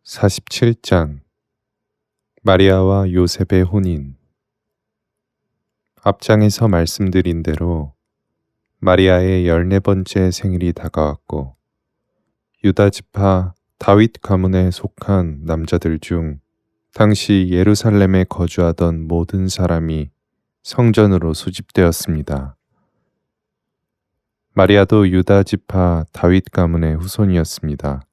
47장 마리아와 요셉의 혼인. 앞장에서 말씀드린 대로 마리아의 14번째 생일이 다가왔고 유다 지파 다윗 가문에 속한 남자들 중 당시 예루살렘에 거주하던 모든 사람이 성전으로 소집되었습니다. 마리아도 유다 지파 다윗 가문의 후손이었습니다.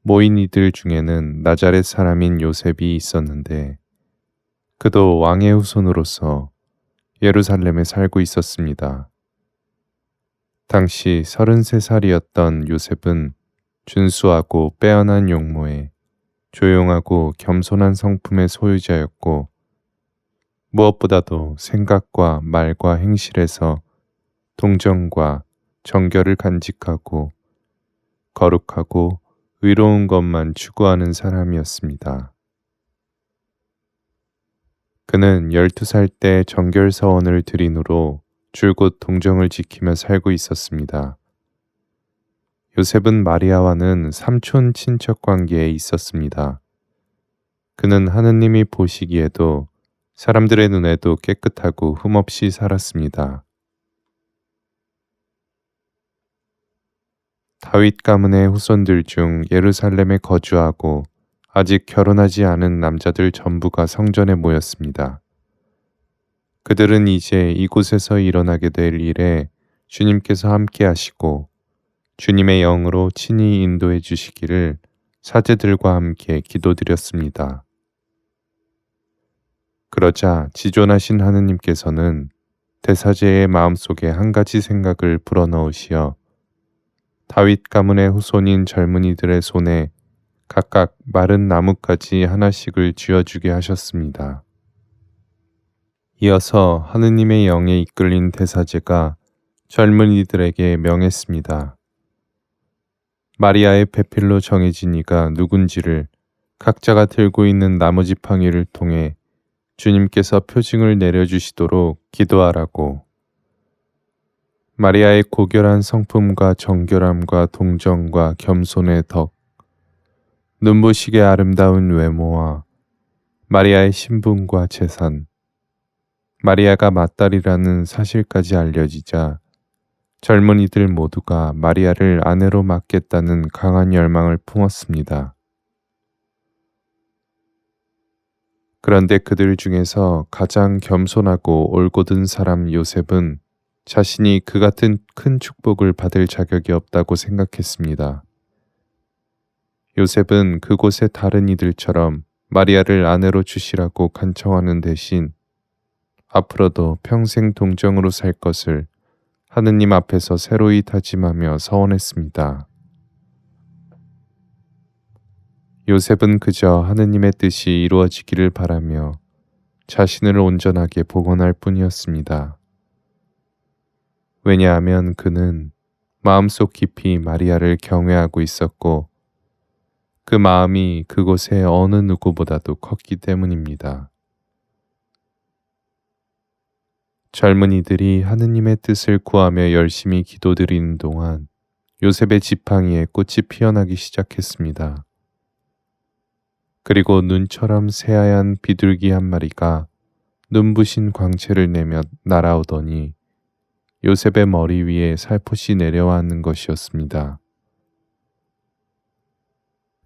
모인 이들 중에는 나자렛 사람인 요셉이 있었는데 그도 왕의 후손으로서 예루살렘에 살고 있었습니다. 당시 33살이었던 요셉은 준수하고 빼어난 용모에 조용하고 겸손한 성품의 소유자였고 무엇보다도 생각과 말과 행실에서 동정과 정결을 간직하고 거룩하고 의로운 것만 추구하는 사람이었습니다. 그는 12살 때 정결서원을 드린 후로 줄곧 동정을 지키며 살고 있었습니다. 요셉은 마리아와는 삼촌 친척 관계에 있었습니다. 그는 하느님이 보시기에도 사람들의 눈에도 깨끗하고 흠없이 살았습니다. 다윗 가문의 후손들 중 예루살렘에 거주하고 아직 결혼하지 않은 남자들 전부가 성전에 모였습니다. 그들은 이제 이곳에서 일어나게 될 일에 주님께서 함께 하시고 주님의 영으로 친히 인도해 주시기를 사제들과 함께 기도드렸습니다. 그러자 지존하신 하느님께서는 대사제의 마음속에 한 가지 생각을 불어넣으시어 다윗 가문의 후손인 젊은이들의 손에 각각 마른 나뭇가지 하나씩을 쥐어주게 하셨습니다. 이어서 하느님의 영에 이끌린 대사제가 젊은이들에게 명했습니다. 마리아의 배필로 정해진 이가 누군지를 각자가 들고 있는 나무지팡이를 통해 주님께서 표징을 내려주시도록 기도하라고. 마리아의 고결한 성품과 정결함과 동정과 겸손의 덕, 눈부시게 아름다운 외모와 마리아의 신분과 재산, 마리아가 맏딸이라는 사실까지 알려지자 젊은이들 모두가 마리아를 아내로 맡겠다는 강한 열망을 품었습니다. 그런데 그들 중에서 가장 겸손하고 올곧은 사람 요셉은 자신이 그 같은 큰 축복을 받을 자격이 없다고 생각했습니다. 요셉은 그곳의 다른 이들처럼 마리아를 아내로 주시라고 간청하는 대신 앞으로도 평생 동정으로 살 것을 하느님 앞에서 새로이 다짐하며 서원했습니다. 요셉은 그저 하느님의 뜻이 이루어지기를 바라며 자신을 온전하게 복원할 뿐이었습니다. 왜냐하면 그는 마음속 깊이 마리아를 경외하고 있었고 그 마음이 그곳의 어느 누구보다도 컸기 때문입니다. 젊은이들이 하느님의 뜻을 구하며 열심히 기도드리는 동안 요셉의 지팡이에 꽃이 피어나기 시작했습니다. 그리고 눈처럼 새하얀 비둘기 한 마리가 눈부신 광채를 내며 날아오더니 요셉의 머리 위에 살포시 내려앉는 것이었습니다.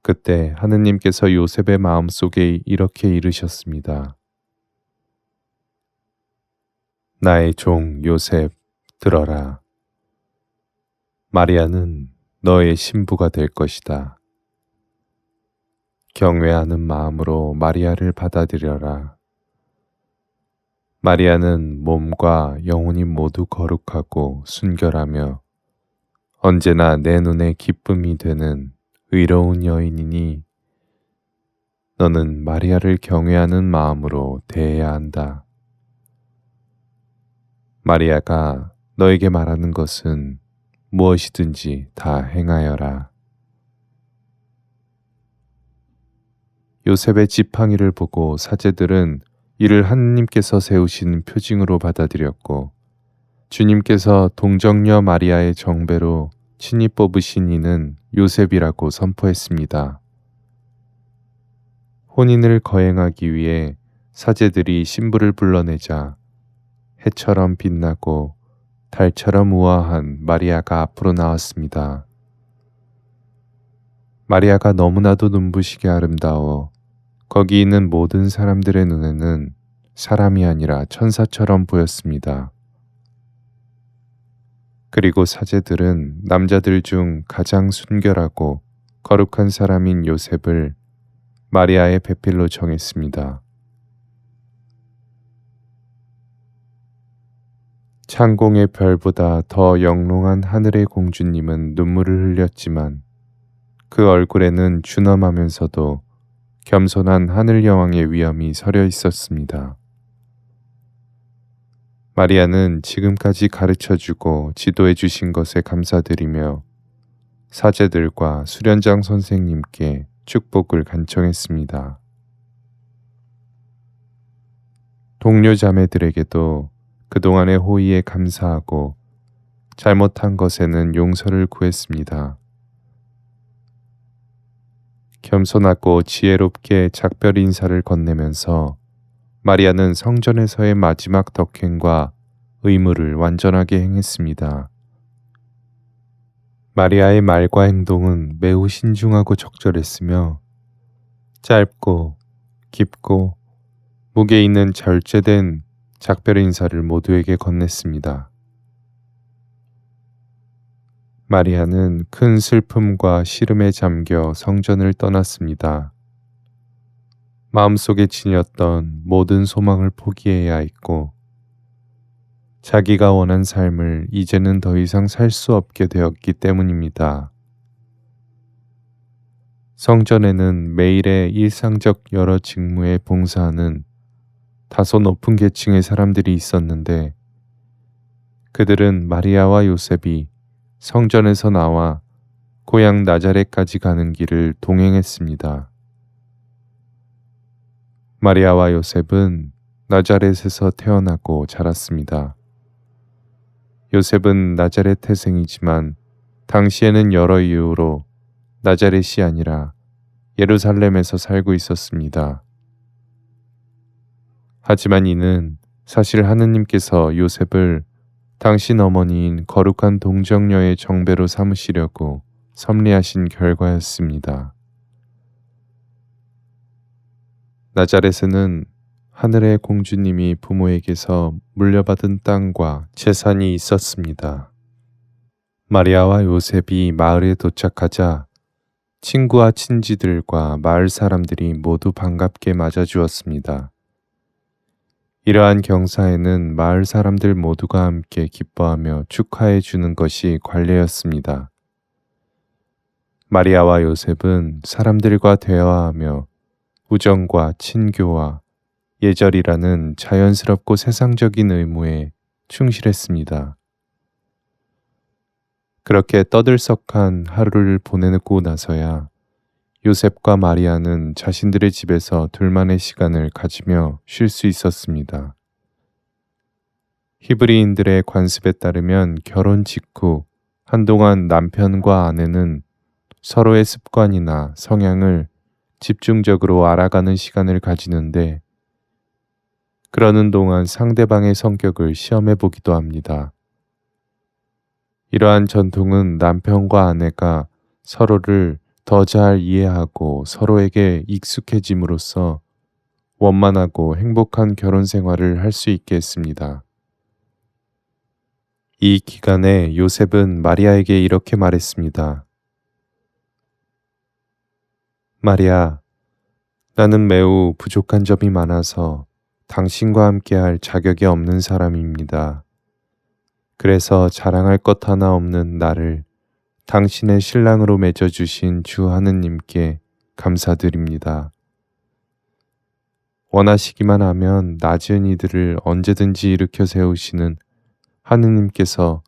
그때 하느님께서 요셉의 마음속에 이렇게 이르셨습니다. 나의 종 요셉, 들어라. 마리아는 너의 신부가 될 것이다. 경외하는 마음으로 마리아를 받아들여라. 마리아는 몸과 영혼이 모두 거룩하고 순결하며 언제나 내 눈에 기쁨이 되는 의로운 여인이니 너는 마리아를 경외하는 마음으로 대해야 한다. 마리아가 너에게 말하는 것은 무엇이든지 다 행하여라. 요셉의 지팡이를 보고 사제들은 이를 하느님께서 세우신 표징으로 받아들였고 주님께서 동정녀 마리아의 정배로 친히 뽑으신 이는 요셉이라고 선포했습니다. 혼인을 거행하기 위해 사제들이 신부를 불러내자 해처럼 빛나고 달처럼 우아한 마리아가 앞으로 나왔습니다. 마리아가 너무나도 눈부시게 아름다워 거기 있는 모든 사람들의 눈에는 사람이 아니라 천사처럼 보였습니다. 그리고 사제들은 남자들 중 가장 순결하고 거룩한 사람인 요셉을 마리아의 배필로 정했습니다. 창공의 별보다 더 영롱한 하늘의 공주님은 눈물을 흘렸지만 그 얼굴에는 준엄하면서도 겸손한 하늘 여왕의 위엄이 서려 있었습니다. 마리아는 지금까지 가르쳐주고 지도해 주신 것에 감사드리며 사제들과 수련장 선생님께 축복을 간청했습니다. 동료 자매들에게도 그동안의 호의에 감사하고 잘못한 것에는 용서를 구했습니다. 겸손하고 지혜롭게 작별 인사를 건네면서 마리아는 성전에서의 마지막 덕행과 의무를 완전하게 행했습니다. 마리아의 말과 행동은 매우 신중하고 적절했으며 짧고 깊고 무게 있는 절제된 작별 인사를 모두에게 건넸습니다. 마리아는 큰 슬픔과 시름에 잠겨 성전을 떠났습니다. 마음속에 지녔던 모든 소망을 포기해야 했고 자기가 원한 삶을 이제는 더 이상 살 수 없게 되었기 때문입니다. 성전에는 매일의 일상적 여러 직무에 봉사하는 다소 높은 계층의 사람들이 있었는데 그들은 마리아와 요셉이 성전에서 나와 고향 나자렛까지 가는 길을 동행했습니다. 마리아와 요셉은 나자렛에서 태어나고 자랐습니다. 요셉은 나자렛 태생이지만 당시에는 여러 이유로 나자렛이 아니라 예루살렘에서 살고 있었습니다. 하지만 이는 사실 하느님께서 요셉을 당신 어머니인 거룩한 동정녀의 정배로 삼으시려고 섭리하신 결과였습니다. 나자렛에는 하늘의 공주님이 부모에게서 물려받은 땅과 재산이 있었습니다. 마리아와 요셉이 마을에 도착하자 친구와 친지들과 마을 사람들이 모두 반갑게 맞아주었습니다. 이러한 경사에는 마을 사람들 모두가 함께 기뻐하며 축하해 주는 것이 관례였습니다. 마리아와 요셉은 사람들과 대화하며 우정과 친교와 예절이라는 자연스럽고 세상적인 의무에 충실했습니다. 그렇게 떠들썩한 하루를 보내고 나서야 요셉과 마리아는 자신들의 집에서 둘만의 시간을 가지며 쉴 수 있었습니다. 히브리인들의 관습에 따르면 결혼 직후 한동안 남편과 아내는 서로의 습관이나 성향을 집중적으로 알아가는 시간을 가지는데 그러는 동안 상대방의 성격을 시험해 보기도 합니다. 이러한 전통은 남편과 아내가 서로를 더 잘 이해하고 서로에게 익숙해짐으로써 원만하고 행복한 결혼 생활을 할 수 있게 했습니다. 이 기간에 요셉은 마리아에게 이렇게 말했습니다. 마리아, 나는 매우 부족한 점이 많아서 당신과 함께할 자격이 없는 사람입니다. 그래서 자랑할 것 하나 없는 나를 당신의 신랑으로 맺어주신 주 하느님께 감사드립니다. 원하시기만 하면 낮은 이들을 언제든지 일으켜 세우시는 하느님께서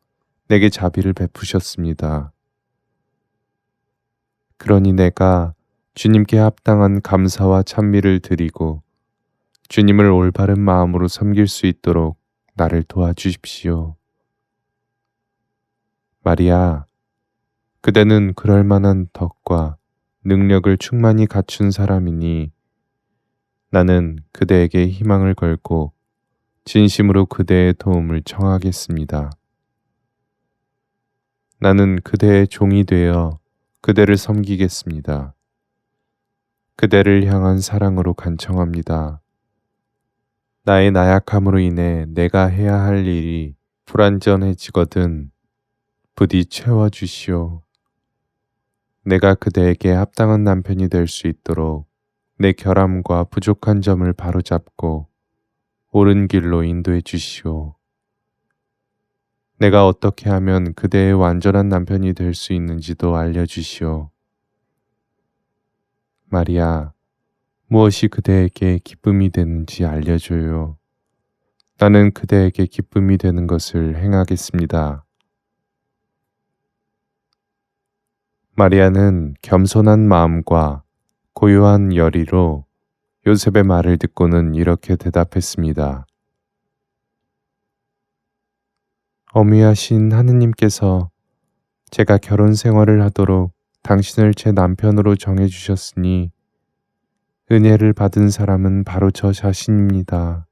내게 자비를 베푸셨습니다. 그러니 내가 주님께 합당한 감사와 찬미를 드리고 주님을 올바른 마음으로 섬길 수 있도록 나를 도와주십시오. 마리아, 그대는 그럴 만한 덕과 능력을 충만히 갖춘 사람이니 나는 그대에게 희망을 걸고 진심으로 그대의 도움을 청하겠습니다. 나는 그대의 종이 되어 그대를 섬기겠습니다. 그대를 향한 사랑으로 간청합니다. 나의 나약함으로 인해 내가 해야 할 일이 불완전해지거든 부디 채워주시오. 내가 그대에게 합당한 남편이 될 수 있도록 내 결함과 부족한 점을 바로잡고 옳은 길로 인도해 주시오. 내가 어떻게 하면 그대의 완전한 남편이 될 수 있는지도 알려주시오. 마리아, 무엇이 그대에게 기쁨이 되는지 알려줘요. 나는 그대에게 기쁨이 되는 것을 행하겠습니다. 마리아는 겸손한 마음과 고요한 열의로 요셉의 말을 듣고는 이렇게 대답했습니다. 어미하신 하느님께서 제가 결혼 생활을 하도록 당신을 제 남편으로 정해주셨으니 은혜를 받은 사람은 바로 저 자신입니다.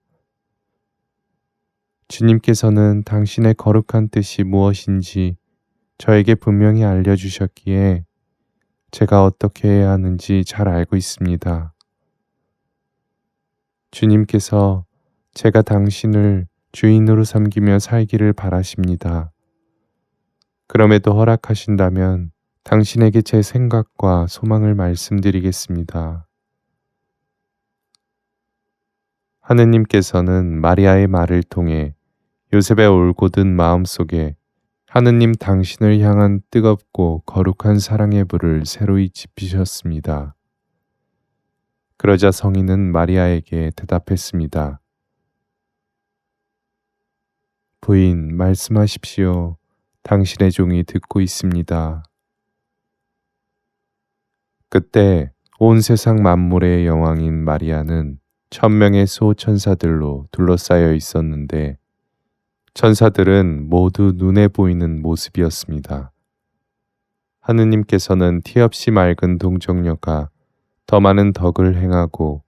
주님께서는 당신의 거룩한 뜻이 무엇인지 저에게 분명히 알려주셨기에 제가 어떻게 해야 하는지 잘 알고 있습니다. 주님께서 제가 당신을 주인으로 섬기며 살기를 바라십니다. 그럼에도 허락하신다면 당신에게 제 생각과 소망을 말씀드리겠습니다. 하느님께서는 마리아의 말을 통해 요셉의 올곧은 마음속에 하느님 당신을 향한 뜨겁고 거룩한 사랑의 불을 새로이 지피셨습니다. 그러자 성인은 마리아에게 대답했습니다. 부인, 말씀하십시오. 당신의 종이 듣고 있습니다. 그때 온 세상 만물의 여왕인 마리아는 1000명의 수호천사들로 둘러싸여 있었는데 천사들은 모두 눈에 보이는 모습이었습니다. 하느님께서는 티없이 맑은 동정녀가 더 많은 덕을 행하고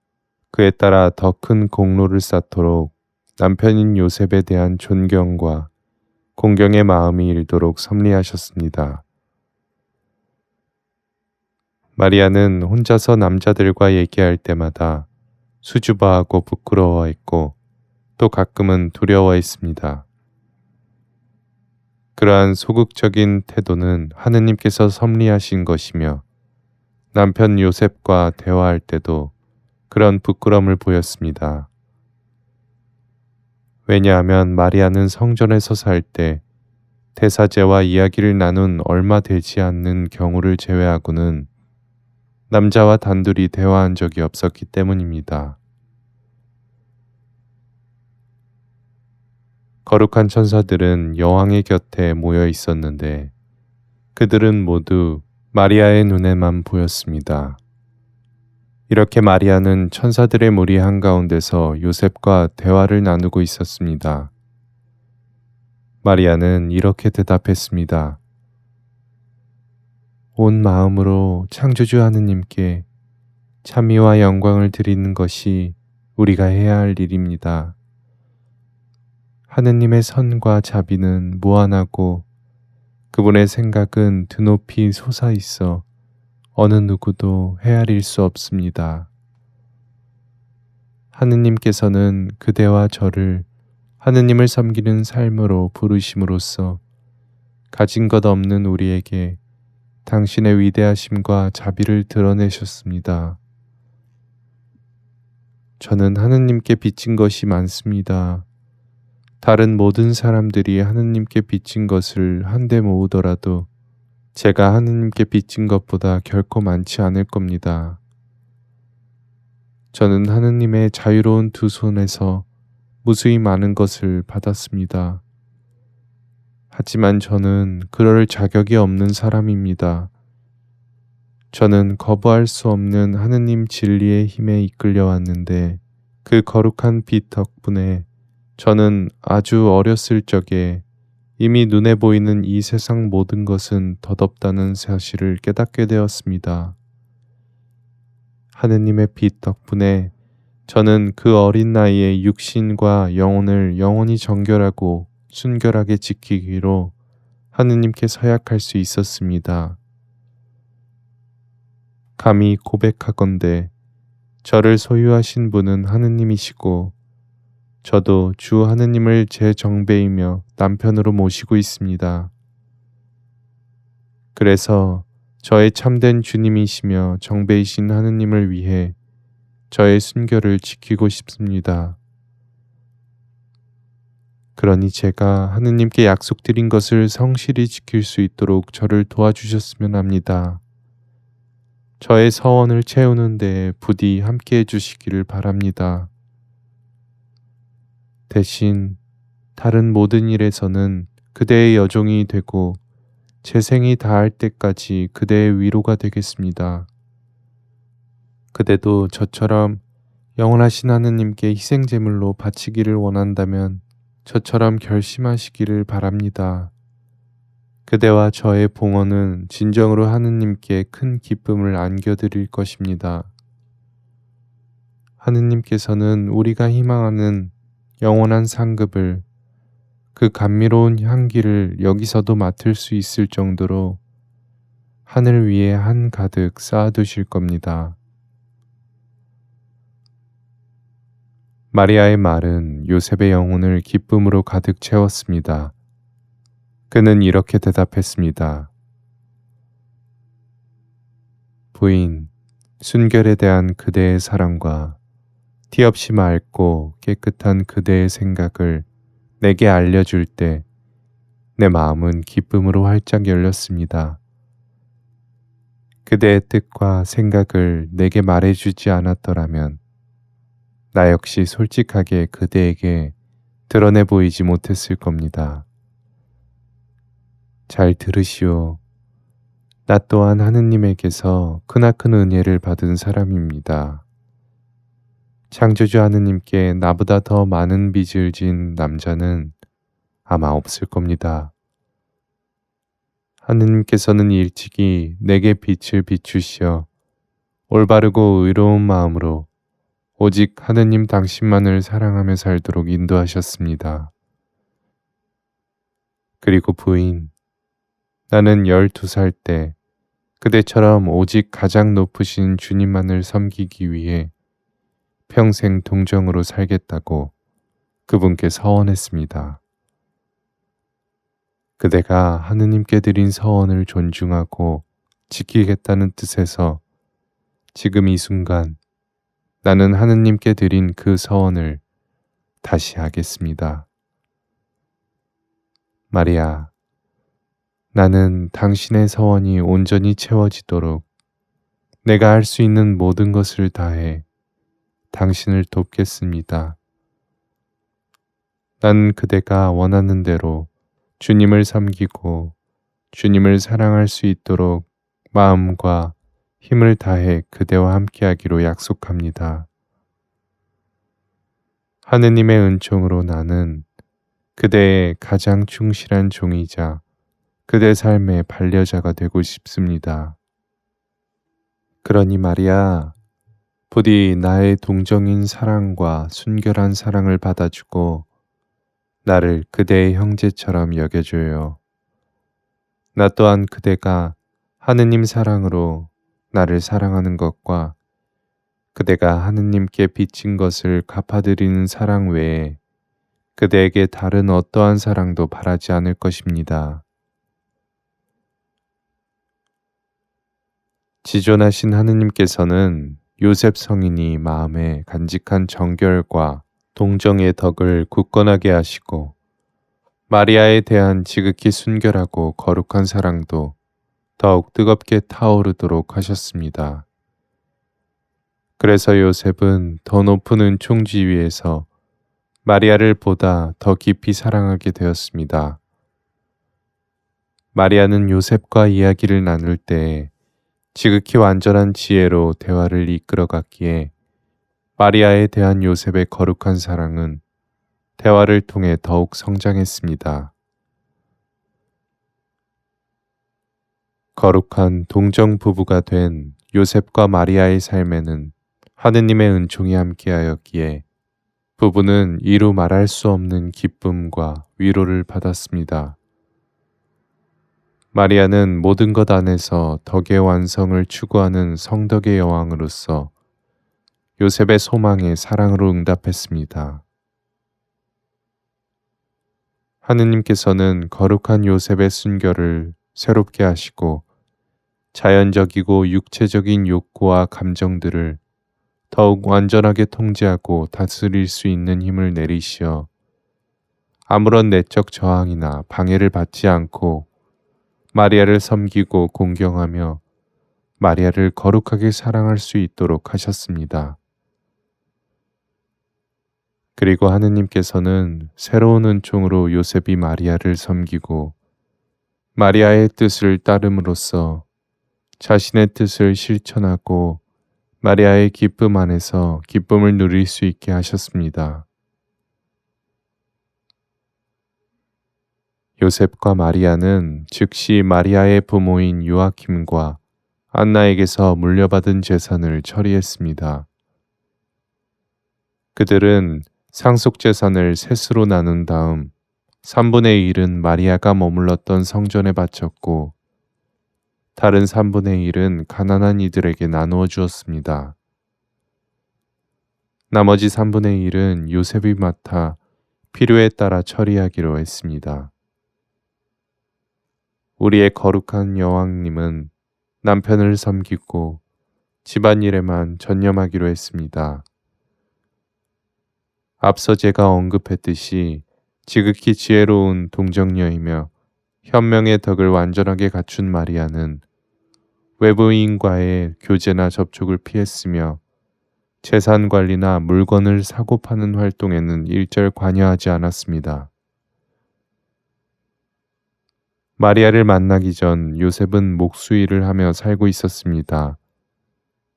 그에 따라 더 큰 공로를 쌓도록 남편인 요셉에 대한 존경과 공경의 마음이 일도록 섭리하셨습니다. 마리아는 혼자서 남자들과 얘기할 때마다 수줍어하고 부끄러워했고 또 가끔은 두려워했습니다. 그러한 소극적인 태도는 하느님께서 섭리하신 것이며 남편 요셉과 대화할 때도 그런 부끄러움을 보였습니다. 왜냐하면 마리아는 성전에서 살 때 대사제와 이야기를 나눈 얼마 되지 않는 경우를 제외하고는 남자와 단둘이 대화한 적이 없었기 때문입니다. 거룩한 천사들은 여왕의 곁에 모여 있었는데 그들은 모두 마리아의 눈에만 보였습니다. 이렇게 마리아는 천사들의 무리 한가운데서 요셉과 대화를 나누고 있었습니다. 마리아는 이렇게 대답했습니다. 온 마음으로 창조주 하느님께 찬미와 영광을 드리는 것이 우리가 해야 할 일입니다. 하느님의 선과 자비는 무한하고 그분의 생각은 드높이 솟아있어 어느 누구도 헤아릴 수 없습니다. 하느님께서는 그대와 저를 하느님을 섬기는 삶으로 부르심으로써 가진 것 없는 우리에게 당신의 위대하심과 자비를 드러내셨습니다. 저는 하느님께 빚진 것이 많습니다. 다른 모든 사람들이 하느님께 빚진 것을 한데 모으더라도 제가 하느님께 빚진 것보다 결코 많지 않을 겁니다. 저는 하느님의 자유로운 두 손에서 무수히 많은 것을 받았습니다. 하지만 저는 그럴 자격이 없는 사람입니다. 저는 거부할 수 없는 하느님 진리의 힘에 이끌려 왔는데 그 거룩한 빛 덕분에 저는 아주 어렸을 적에 이미 눈에 보이는 이 세상 모든 것은 덧없다는 사실을 깨닫게 되었습니다. 하느님의 빛 덕분에 저는 그 어린 나이에 육신과 영혼을 영원히 정결하고 순결하게 지키기로 하느님께 서약할 수 있었습니다. 감히 고백하건대 저를 소유하신 분은 하느님이시고 저도 주 하느님을 제 정배이며 남편으로 모시고 있습니다. 그래서 저의 참된 주님이시며 정배이신 하느님을 위해 저의 순결을 지키고 싶습니다. 그러니 제가 하느님께 약속드린 것을 성실히 지킬 수 있도록 저를 도와주셨으면 합니다. 저의 서원을 채우는 데 부디 함께 해주시기를 바랍니다. 대신 다른 모든 일에서는 그대의 여종이 되고 제 생이 다할 때까지 그대의 위로가 되겠습니다. 그대도 저처럼 영원하신 하느님께 희생제물로 바치기를 원한다면 저처럼 결심하시기를 바랍니다. 그대와 저의 봉헌은 진정으로 하느님께 큰 기쁨을 안겨드릴 것입니다. 하느님께서는 우리가 희망하는 영원한 상급을, 그 감미로운 향기를 여기서도 맡을 수 있을 정도로 하늘 위에 한가득 쌓아두실 겁니다. 마리아의 말은 요셉의 영혼을 기쁨으로 가득 채웠습니다. 그는 이렇게 대답했습니다. 부인, 순결에 대한 그대의 사랑과 티 없이 맑고 깨끗한 그대의 생각을 내게 알려줄 때 내 마음은 기쁨으로 활짝 열렸습니다. 그대의 뜻과 생각을 내게 말해주지 않았더라면 나 역시 솔직하게 그대에게 드러내 보이지 못했을 겁니다. 잘 들으시오. 나 또한 하느님에게서 크나큰 은혜를 받은 사람입니다. 창조주 하느님께 나보다 더 많은 빚을 진 남자는 아마 없을 겁니다. 하느님께서는 일찍이 내게 빛을 비추시어 올바르고 의로운 마음으로 오직 하느님 당신만을 사랑하며 살도록 인도하셨습니다. 그리고 부인, 나는 12살 때 그대처럼 오직 가장 높으신 주님만을 섬기기 위해 평생 동정으로 살겠다고 그분께 서원했습니다. 그대가 하느님께 드린 서원을 존중하고 지키겠다는 뜻에서 지금 이 순간 나는 하느님께 드린 그 서원을 다시 하겠습니다. 마리아, 나는 당신의 서원이 온전히 채워지도록 내가 할 수 있는 모든 것을 다해 당신을 돕겠습니다. 난 그대가 원하는 대로 주님을 섬기고 주님을 사랑할 수 있도록 마음과 힘을 다해 그대와 함께하기로 약속합니다. 하느님의 은총으로 나는 그대의 가장 충실한 종이자 그대 삶의 반려자가 되고 싶습니다. 그러니 마리아, 부디 나의 동정인 사랑과 순결한 사랑을 받아주고 나를 그대의 형제처럼 여겨줘요. 나 또한 그대가 하느님 사랑으로 나를 사랑하는 것과 그대가 하느님께 빚진 것을 갚아드리는 사랑 외에 그대에게 다른 어떠한 사랑도 바라지 않을 것입니다. 지존하신 하느님께서는 요셉 성인이 마음에 간직한 정결과 동정의 덕을 굳건하게 하시고 마리아에 대한 지극히 순결하고 거룩한 사랑도 더욱 뜨겁게 타오르도록 하셨습니다. 그래서 요셉은 더 높은 은총 지위에서 마리아를 보다 더 깊이 사랑하게 되었습니다. 마리아는 요셉과 이야기를 나눌 때 지극히 완전한 지혜로 대화를 이끌어갔기에 마리아에 대한 요셉의 거룩한 사랑은 대화를 통해 더욱 성장했습니다. 거룩한 동정 부부가 된 요셉과 마리아의 삶에는 하느님의 은총이 함께하였기에 부부는 이루 말할 수 없는 기쁨과 위로를 받았습니다. 마리아는 모든 것 안에서 덕의 완성을 추구하는 성덕의 여왕으로서 요셉의 소망에 사랑으로 응답했습니다. 하느님께서는 거룩한 요셉의 순결을 새롭게 하시고 자연적이고 육체적인 욕구와 감정들을 더욱 완전하게 통제하고 다스릴 수 있는 힘을 내리시어 아무런 내적 저항이나 방해를 받지 않고 마리아를 섬기고 공경하며 마리아를 거룩하게 사랑할 수 있도록 하셨습니다. 그리고 하느님께서는 새로운 은총으로 요셉이 마리아를 섬기고 마리아의 뜻을 따름으로써 자신의 뜻을 실천하고 마리아의 기쁨 안에서 기쁨을 누릴 수 있게 하셨습니다. 요셉과 마리아는 즉시 마리아의 부모인 요아킴과 안나에게서 물려받은 재산을 처리했습니다. 그들은 상속 재산을 셋으로 나눈 다음 3분의 1은 마리아가 머물렀던 성전에 바쳤고 다른 3분의 1은 가난한 이들에게 나누어 주었습니다. 나머지 3분의 1은 요셉이 맡아 필요에 따라 처리하기로 했습니다. 우리의 거룩한 여왕님은 남편을 섬기고 집안일에만 전념하기로 했습니다. 앞서 제가 언급했듯이 지극히 지혜로운 동정녀이며 현명의 덕을 완전하게 갖춘 마리아는 외부인과의 교제나 접촉을 피했으며 재산 관리나 물건을 사고 파는 활동에는 일절 관여하지 않았습니다. 마리아를 만나기 전 요셉은 목수일을 하며 살고 있었습니다.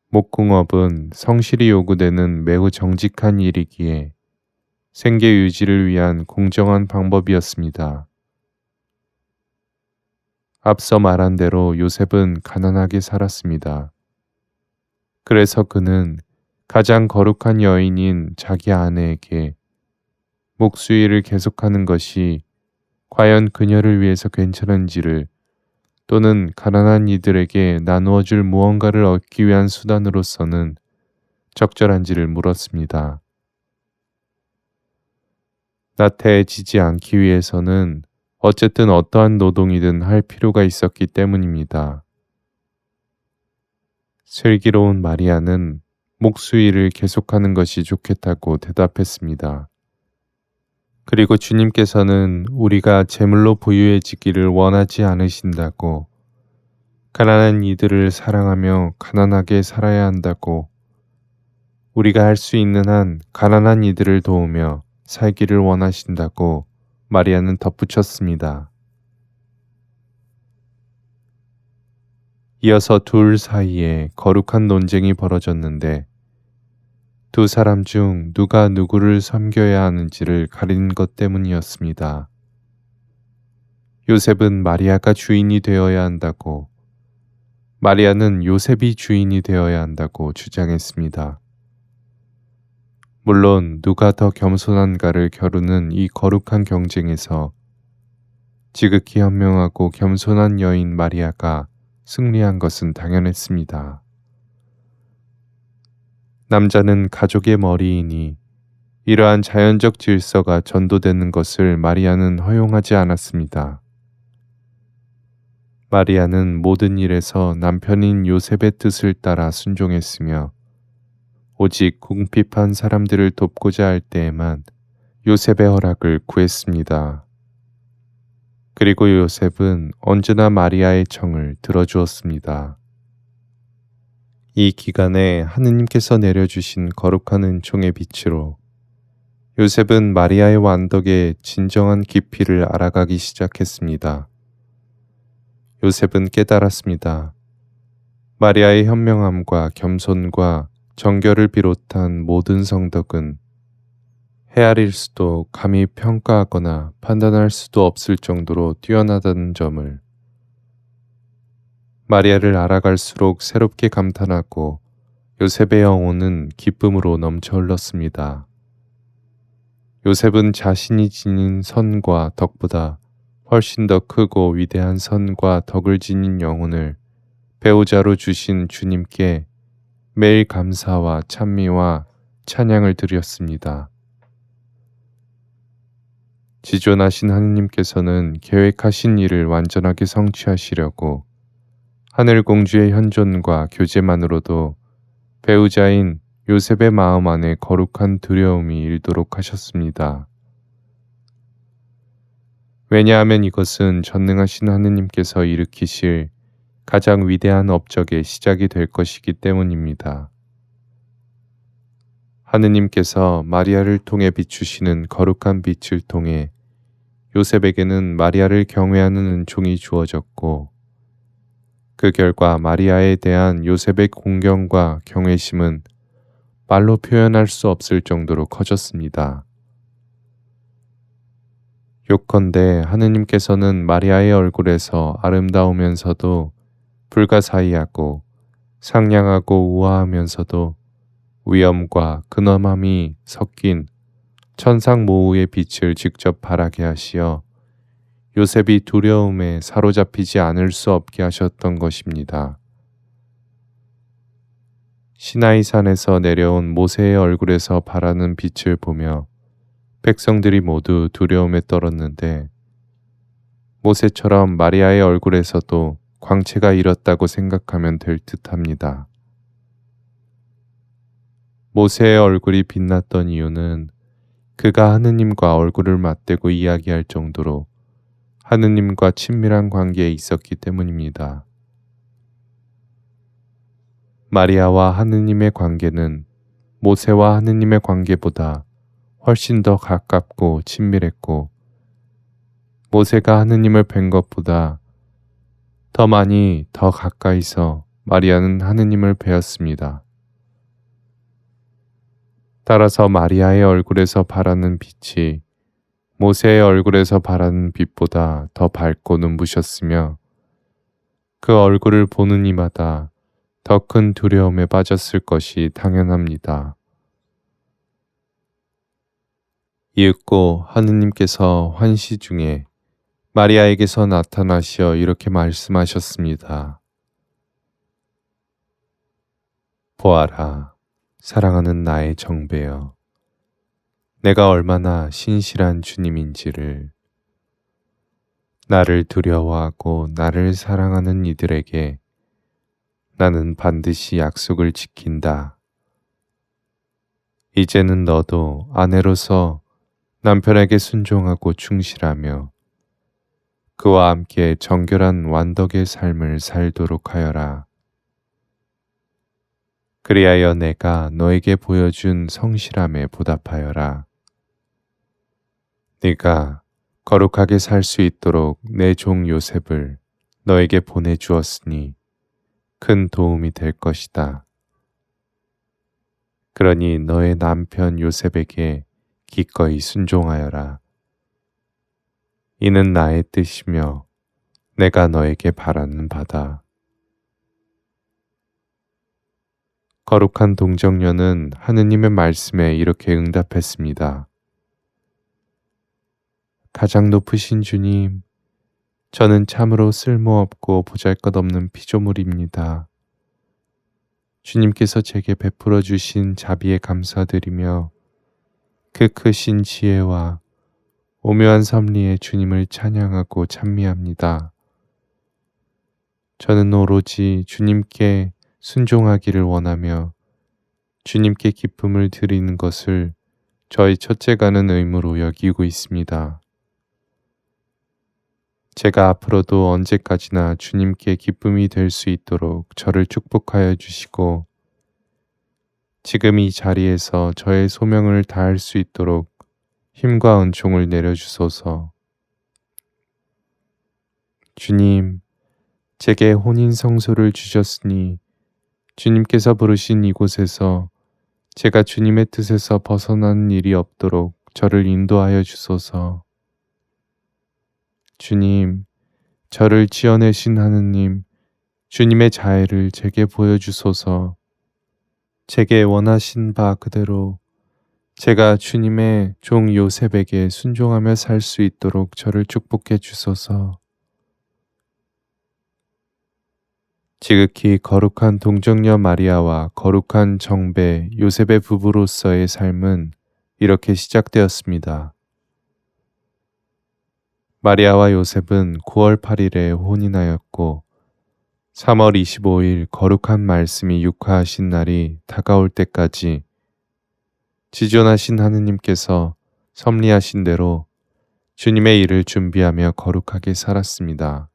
목공업은 성실히 요구되는 매우 정직한 일이기에 생계 유지를 위한 공정한 방법이었습니다. 앞서 말한 대로 요셉은 가난하게 살았습니다. 그래서 그는 가장 거룩한 여인인 자기 아내에게 목수일을 계속하는 것이 과연 그녀를 위해서 괜찮은지를 또는 가난한 이들에게 나누어 줄 무언가를 얻기 위한 수단으로서는 적절한지를 물었습니다. 나태해지지 않기 위해서는 어쨌든 어떠한 노동이든 할 필요가 있었기 때문입니다. 슬기로운 마리아는 목수일을 계속하는 것이 좋겠다고 대답했습니다. 그리고 주님께서는 우리가 제물로 부유해지기를 원하지 않으신다고, 가난한 이들을 사랑하며 가난하게 살아야 한다고, 우리가 할 수 있는 한 가난한 이들을 도우며 살기를 원하신다고 마리아는 덧붙였습니다. 이어서 둘 사이에 거룩한 논쟁이 벌어졌는데 두 사람 중 누가 누구를 섬겨야 하는지를 가리는 것 때문이었습니다. 요셉은 마리아가 주인이 되어야 한다고, 마리아는 요셉이 주인이 되어야 한다고 주장했습니다. 물론 누가 더 겸손한가를 겨루는 이 거룩한 경쟁에서 지극히 현명하고 겸손한 여인 마리아가 승리한 것은 당연했습니다. 남자는 가족의 머리이니 이러한 자연적 질서가 전도되는 것을 마리아는 허용하지 않았습니다. 마리아는 모든 일에서 남편인 요셉의 뜻을 따라 순종했으며 오직 궁핍한 사람들을 돕고자 할 때에만 요셉의 허락을 구했습니다. 그리고 요셉은 언제나 마리아의 청을 들어주었습니다. 이 기간에 하느님께서 내려주신 거룩한 은총의 빛으로 요셉은 마리아의 완덕의 진정한 깊이를 알아가기 시작했습니다. 요셉은 깨달았습니다. 마리아의 현명함과 겸손과 정결을 비롯한 모든 성덕은 헤아릴 수도 감히 평가하거나 판단할 수도 없을 정도로 뛰어나다는 점을 마리아를 알아갈수록 새롭게 감탄하고 요셉의 영혼은 기쁨으로 넘쳐 흘렀습니다. 요셉은 자신이 지닌 선과 덕보다 훨씬 더 크고 위대한 선과 덕을 지닌 영혼을 배우자로 주신 주님께 매일 감사와 찬미와 찬양을 드렸습니다. 지존하신 하느님께서는 계획하신 일을 완전하게 성취하시려고 하늘 공주의 현존과 교제만으로도 배우자인 요셉의 마음 안에 거룩한 두려움이 일도록 하셨습니다. 왜냐하면 이것은 전능하신 하느님께서 일으키실 가장 위대한 업적의 시작이 될 것이기 때문입니다. 하느님께서 마리아를 통해 비추시는 거룩한 빛을 통해 요셉에게는 마리아를 경외하는 은총이 주어졌고, 그 결과 마리아에 대한 요셉의 공경과 경외심은 말로 표현할 수 없을 정도로 커졌습니다. 요컨대 하느님께서는 마리아의 얼굴에서 아름다우면서도 불가사의하고 상냥하고 우아하면서도 위엄과 근엄함이 섞인 천상모후의 빛을 직접 발하게 하시어 요셉이 두려움에 사로잡히지 않을 수 없게 하셨던 것입니다. 시나이산에서 내려온 모세의 얼굴에서 발하는 빛을 보며 백성들이 모두 두려움에 떨었는데, 모세처럼 마리아의 얼굴에서도 광채가 일었다고 생각하면 될 듯합니다. 모세의 얼굴이 빛났던 이유는 그가 하느님과 얼굴을 맞대고 이야기할 정도로 하느님과 친밀한 관계에 있었기 때문입니다. 마리아와 하느님의 관계는 모세와 하느님의 관계보다 훨씬 더 가깝고 친밀했고, 모세가 하느님을 뵌 것보다 더 많이 더 가까이서 마리아는 하느님을 뵈었습니다. 따라서 마리아의 얼굴에서 발하는 빛이 모세의 얼굴에서 발하는 빛보다 더 밝고 눈부셨으며, 그 얼굴을 보는 이마다 더 큰 두려움에 빠졌을 것이 당연합니다. 이윽고 하느님께서 환시 중에 마리아에게서 나타나시어 이렇게 말씀하셨습니다. 보아라, 사랑하는 나의 정배여, 내가 얼마나 신실한 주님인지를. 나를 두려워하고 나를 사랑하는 이들에게 나는 반드시 약속을 지킨다. 이제는 너도 아내로서 남편에게 순종하고 충실하며 그와 함께 정결한 완덕의 삶을 살도록 하여라. 그리하여 내가 너에게 보여준 성실함에 보답하여라. 네가 거룩하게 살 수 있도록 내 종 요셉을 너에게 보내주었으니 큰 도움이 될 것이다. 그러니 너의 남편 요셉에게 기꺼이 순종하여라. 이는 나의 뜻이며 내가 너에게 바라는 바다. 거룩한 동정녀는 하느님의 말씀에 이렇게 응답했습니다. 가장 높으신 주님, 저는 참으로 쓸모없고 보잘것없는 피조물입니다. 주님께서 제게 베풀어 주신 자비에 감사드리며 그 크신 지혜와 오묘한 섭리에 주님을 찬양하고 찬미합니다. 저는 오로지 주님께 순종하기를 원하며 주님께 기쁨을 드리는 것을 저의 첫째가는 의무로 여기고 있습니다. 제가 앞으로도 언제까지나 주님께 기쁨이 될 수 있도록 저를 축복하여 주시고, 지금 이 자리에서 저의 소명을 다할 수 있도록 힘과 은총을 내려주소서. 주님, 제게 혼인 성소를 주셨으니 주님께서 부르신 이곳에서 제가 주님의 뜻에서 벗어나는 일이 없도록 저를 인도하여 주소서. 주님, 저를 지어내신 하느님, 주님의 자애를 제게 보여주소서. 제게 원하신 바 그대로 제가 주님의 종 요셉에게 순종하며 살 수 있도록 저를 축복해 주소서. 지극히 거룩한 동정녀 마리아와 거룩한 정배 요셉의 부부로서의 삶은 이렇게 시작되었습니다. 마리아와 요셉은 9월 8일에 혼인하였고 3월 25일 거룩한 말씀이 육화하신 날이 다가올 때까지 지존하신 하느님께서 섭리하신 대로 주님의 일을 준비하며 거룩하게 살았습니다.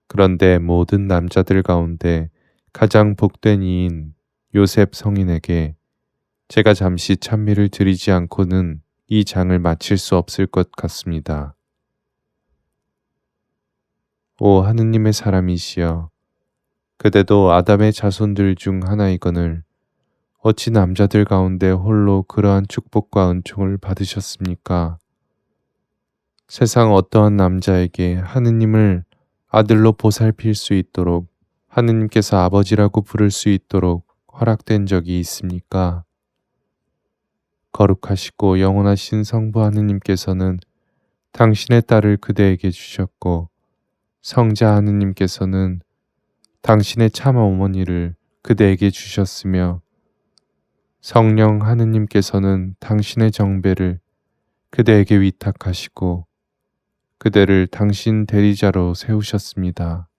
그런데 모든 남자들 가운데 가장 복된 이인 요셉 성인에게 제가 잠시 찬미를 드리지 않고는 이 장을 마칠 수 없을 것 같습니다. 오 하느님의 사람이시여, 그대도 아담의 자손들 중 하나이거늘 어찌 남자들 가운데 홀로 그러한 축복과 은총을 받으셨습니까? 세상 어떠한 남자에게 하느님을 아들로 보살필 수 있도록 하느님께서 아버지라고 부를 수 있도록 허락된 적이 있습니까? 거룩하시고 영원하신 성부 하느님께서는 당신의 딸을 그대에게 주셨고 성자 하느님께서는 당신의 참 어머니를 그대에게 주셨으며 성령 하느님께서는 당신의 정배를 그대에게 위탁하시고 그대를 당신 대리자로 세우셨습니다.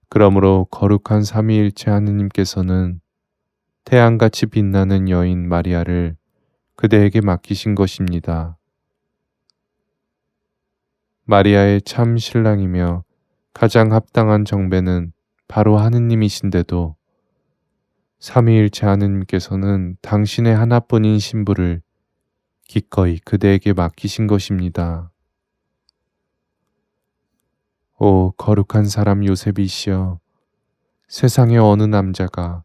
그러므로 거룩한 삼위일체 하느님께서는 태양같이 빛나는 여인 마리아를 그대에게 맡기신 것입니다. 마리아의 참 신랑이며 가장 합당한 정배는 바로 하느님이신데도 삼위일체 하느님께서는 당신의 하나뿐인 신부를 기꺼이 그대에게 맡기신 것입니다. 오 거룩한 사람 요셉이시여, 세상의 어느 남자가,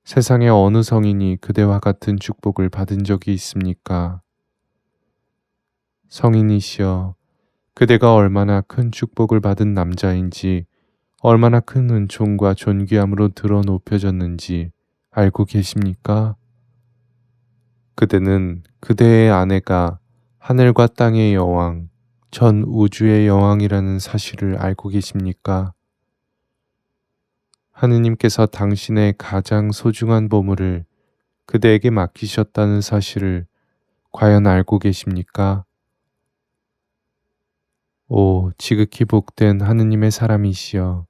세상의 어느 성인이 그대와 같은 축복을 받은 적이 있습니까? 성인이시여, 그대가 얼마나 큰 축복을 받은 남자인지, 얼마나 큰 은총과 존귀함으로 드러 높여졌는지 알고 계십니까? 그대는 그대의 아내가 하늘과 땅의 여왕, 전 우주의 여왕이라는 사실을 알고 계십니까? 하느님께서 당신의 가장 소중한 보물을 그대에게 맡기셨다는 사실을 과연 알고 계십니까? 오, 지극히 복된 하느님의 사람이시여,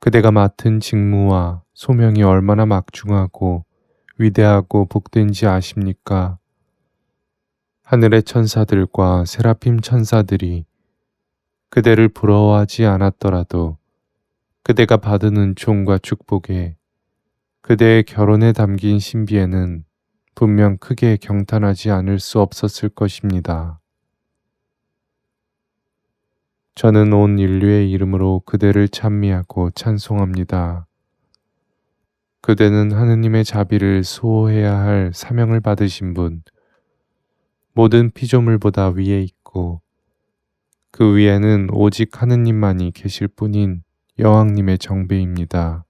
그대가 맡은 직무와 소명이 얼마나 막중하고 위대하고 복된지 아십니까? 하늘의 천사들과 세라핌 천사들이 그대를 부러워하지 않았더라도 그대가 받은 은총과 축복에, 그대의 결혼에 담긴 신비에는 분명 크게 경탄하지 않을 수 없었을 것입니다. 저는 온 인류의 이름으로 그대를 찬미하고 찬송합니다. 그대는 하느님의 자비를 수호해야 할 사명을 받으신 분, 모든 피조물보다 위에 있고 그 위에는 오직 하느님만이 계실 뿐인 여왕님의 정배입니다.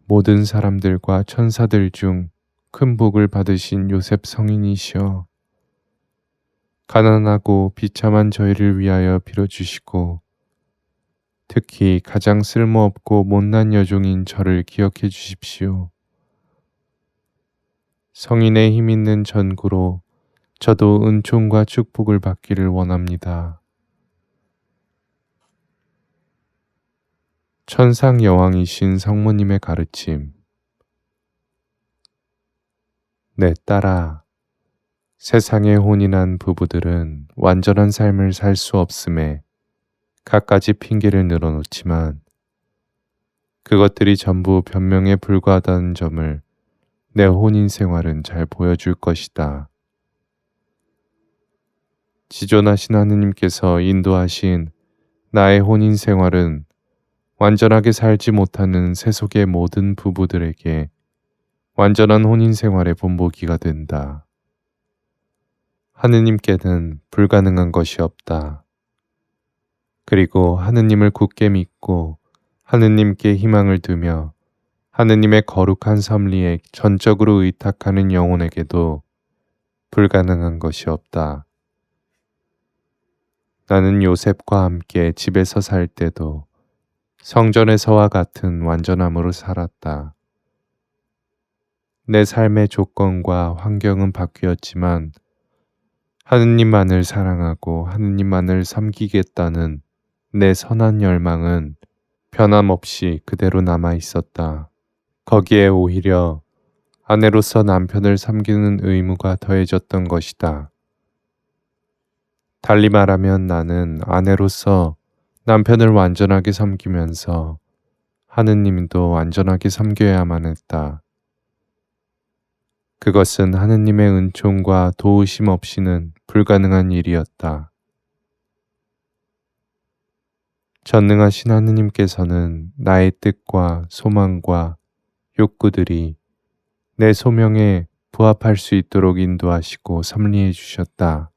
모든 사람들과 천사들 중 큰 복을 받으신 요셉 성인이시여, 가난하고 비참한 저희를 위하여 빌어주시고 특히 가장 쓸모없고 못난 여종인 저를 기억해 주십시오. 성인의 힘있는 전구로 저도 은총과 축복을 받기를 원합니다. 천상 여왕이신 성모님의 가르침. 내 딸아, 세상에 혼인한 부부들은 완전한 삶을 살 수 없음에 갖가지 핑계를 늘어놓지만 그것들이 전부 변명에 불과하다는 점을 내 혼인 생활은 잘 보여줄 것이다. 지존하신 하느님께서 인도하신 나의 혼인 생활은 완전하게 살지 못하는 세속의 모든 부부들에게 완전한 혼인 생활의 본보기가 된다. 하느님께는 불가능한 것이 없다. 그리고 하느님을 굳게 믿고 하느님께 희망을 두며 하느님의 거룩한 섭리에 전적으로 의탁하는 영혼에게도 불가능한 것이 없다. 나는 요셉과 함께 집에서 살 때도 성전에서와 같은 완전함으로 살았다. 내 삶의 조건과 환경은 바뀌었지만 하느님만을 사랑하고 하느님만을 섬기겠다는 내 선한 열망은 변함없이 그대로 남아 있었다. 거기에 오히려 아내로서 남편을 섬기는 의무가 더해졌던 것이다. 달리 말하면 나는 아내로서 남편을 완전하게 섬기면서 하느님도 완전하게 섬겨야만 했다. 그것은 하느님의 은총과 도우심 없이는 불가능한 일이었다. 전능하신 하느님께서는 나의 뜻과 소망과 욕구들이 내 소명에 부합할 수 있도록 인도하시고 섭리해 주셨다.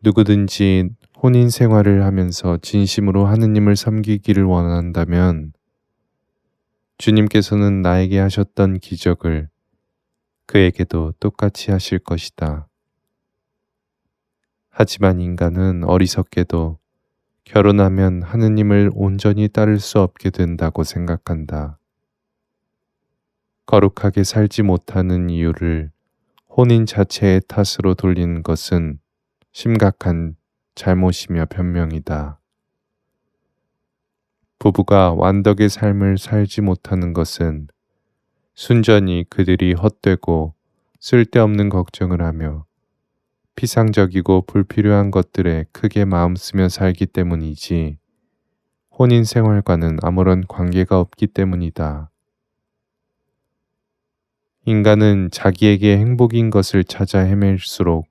누구든지 혼인 생활을 하면서 진심으로 하느님을 섬기기를 원한다면 주님께서는 나에게 하셨던 기적을 그에게도 똑같이 하실 것이다. 하지만 인간은 어리석게도 결혼하면 하느님을 온전히 따를 수 없게 된다고 생각한다. 거룩하게 살지 못하는 이유를 혼인 자체의 탓으로 돌리는 것은 심각한 잘못이며 변명이다. 부부가 완덕의 삶을 살지 못하는 것은 순전히 그들이 헛되고 쓸데없는 걱정을 하며 피상적이고 불필요한 것들에 크게 마음 쓰며 살기 때문이지 혼인 생활과는 아무런 관계가 없기 때문이다. 인간은 자기에게 행복인 것을 찾아 헤맬수록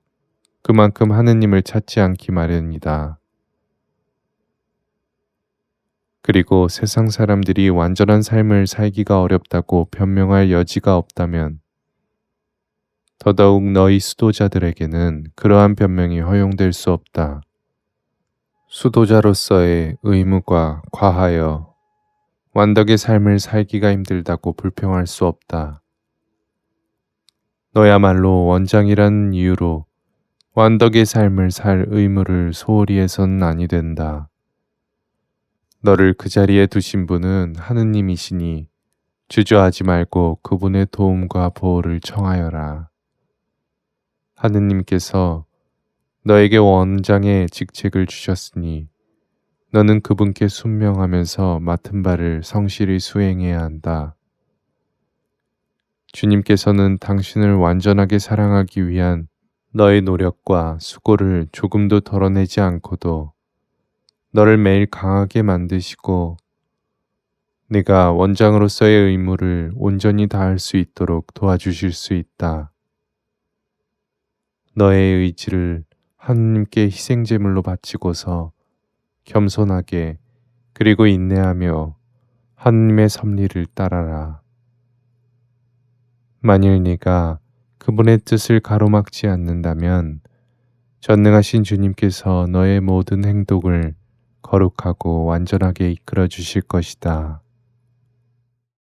그만큼 하느님을 찾지 않기 마련이다. 그리고 세상 사람들이 완전한 삶을 살기가 어렵다고 변명할 여지가 없다면 더더욱 너희 수도자들에게는 그러한 변명이 허용될 수 없다. 수도자로서의 의무가 과하여 완덕의 삶을 살기가 힘들다고 불평할 수 없다. 너야말로 원장이라는 이유로 완덕의 삶을 살 의무를 소홀히 해서는 아니 된다. 너를 그 자리에 두신 분은 하느님이시니 주저하지 말고 그분의 도움과 보호를 청하여라. 하느님께서 너에게 원장의 직책을 주셨으니 너는 그분께 순명하면서 맡은 바를 성실히 수행해야 한다. 주님께서는 당신을 완전하게 사랑하기 위한 너의 노력과 수고를 조금도 덜어내지 않고도 너를 매일 강하게 만드시고 네가 원장으로서의 의무를 온전히 다할 수 있도록 도와주실 수 있다. 너의 의지를 하느님께 희생제물로 바치고서 겸손하게 그리고 인내하며 하느님의 섭리를 따라라. 만일 네가 그분의 뜻을 가로막지 않는다면 전능하신 주님께서 너의 모든 행동을 거룩하고 완전하게 이끌어 주실 것이다.